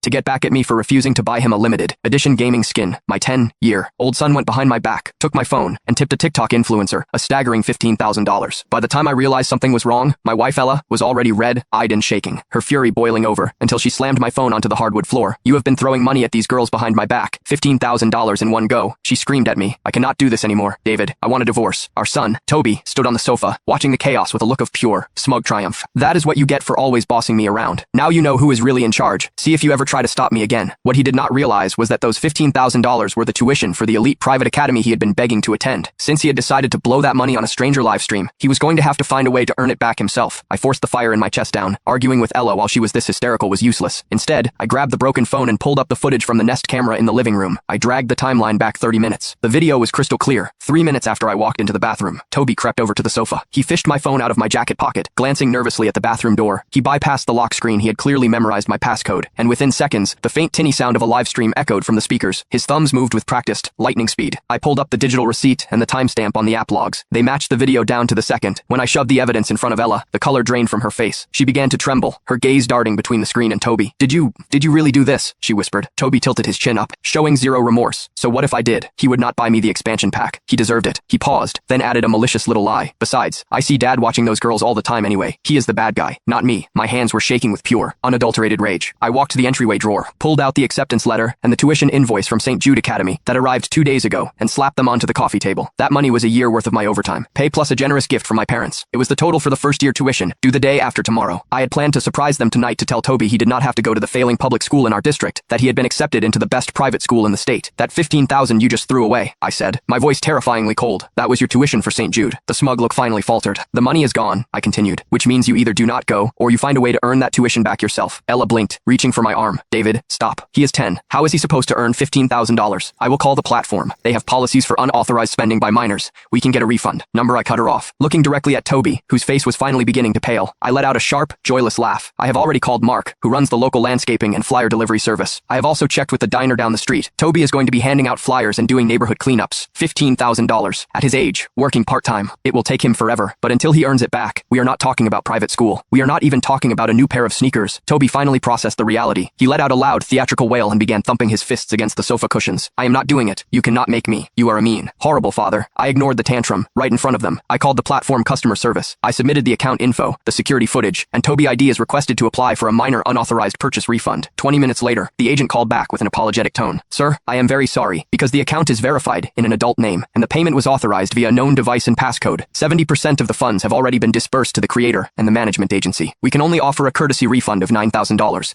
to get back at me for refusing to buy him a limited edition gaming skin. My 10-year-old son went behind my back, took my phone, and tipped a TikTok influencer a staggering $15,000. By the time I realized something was wrong, my wife Ella was already red-eyed and shaking, her fury boiling over, until she slammed my phone onto the hardwood floor. "You have been throwing money at these girls behind my back. $15,000 in one go," she screamed at me. "I cannot do this anymore, David. I want a divorce." Our son, Toby, stood on the sofa, watching the chaos with a look of pure, smug triumph. "That is what you get for always bossing me around. Now you know who is really in charge. See if you ever try to stop me again." What he did not realize was that those $15,000 were the tuition for the elite private academy he had been begging to attend. Since he had decided to blow that money on a stranger livestream, he was going to have to find a way to earn it back himself. I forced the fire in my chest down. Arguing with Ella while she was this hysterical was useless. Instead, I grabbed the broken phone and pulled up the footage from the Nest camera in the living room. I dragged the timeline back 30 minutes. The video was crystal clear. 3 minutes after I walked into the bathroom, Toby crept over to the sofa. He fished my phone out of my jacket pocket, glancing nervously at the bathroom door. He bypassed the lock screen. He had clearly memorized my passcode, and within seconds, the faint tinny sound of a live stream echoed from the speakers. His thumbs moved with practiced lightning speed. I pulled up the digital receipt and the timestamp on the app logs. They matched the video down to the second. When I shoved the evidence in front of Ella, the color drained from her face. She began to tremble, her gaze darting between the screen and Toby. Did you really do this?" she whispered. Toby tilted his chin up, showing zero remorse. "So what if I did? He would not buy me the expansion pack. He deserved it." He paused, then added a malicious little lie. "Besides, I see Dad watching those girls all the time anyway. He is the bad guy, not me." My hands were shaking with pure, unadulterated rage. I walked to the entryway drawer, pulled out the acceptance letter and the tuition invoice from St. Jude Academy that arrived 2 days ago, and slapped them onto the coffee table. That money was a year worth of my overtime pay plus a generous gift from my parents. It was the total for the first-year tuition, due the day after tomorrow. I had planned to surprise them tonight to tell Toby he did not have to go to the failing public school in our district, that he had been accepted into the best private school in the state. "That $15,000 you just threw away," I said, my voice terrifyingly cold. "That was your tuition for St. Jude." The smug look finally faltered. "The money is gone," I continued, "which means you either do not go, or you find a way to earn that tuition back yourself." Ella blinked, reaching for my arm. "David, stop. He is 10. How is he supposed to earn $15,000? I will call the platform. They have policies for unauthorized spending by minors. We can get a refund." Number. I cut her off. Looking directly at Toby, whose face was finally beginning to pale, I let out a sharp, joyless laugh. "I have already called Mark, who runs the local landscaping and flyer delivery service. I have also checked with the diner down the street. Toby is going to be handing out flyers and doing neighborhood cleanups. $15,000. At his age, working part-time. It will take him forever, but until he earns it back, we are not talking about private school. We are not even talking about a new pair of sneakers." Toby finally processed the reality. He let out a loud, theatrical wail and began thumping his fists against the sofa cushions. "I am not doing it. You cannot make me. You are a mean, horrible father." I ignored the tantrum, right in front of them. I called the platform customer service. I submitted the account info, the security footage, and Toby ID is requested to apply for a minor unauthorized purchase refund. 20 minutes later, the agent called back with an apologetic tone. "Sir, I am very sorry, because the account is verified in an adult name, and the payment was authorized via a known device and passcode. 70% of the funds have already been disbursed to the creator and the management agency. We can only offer a courtesy refund of $9,000.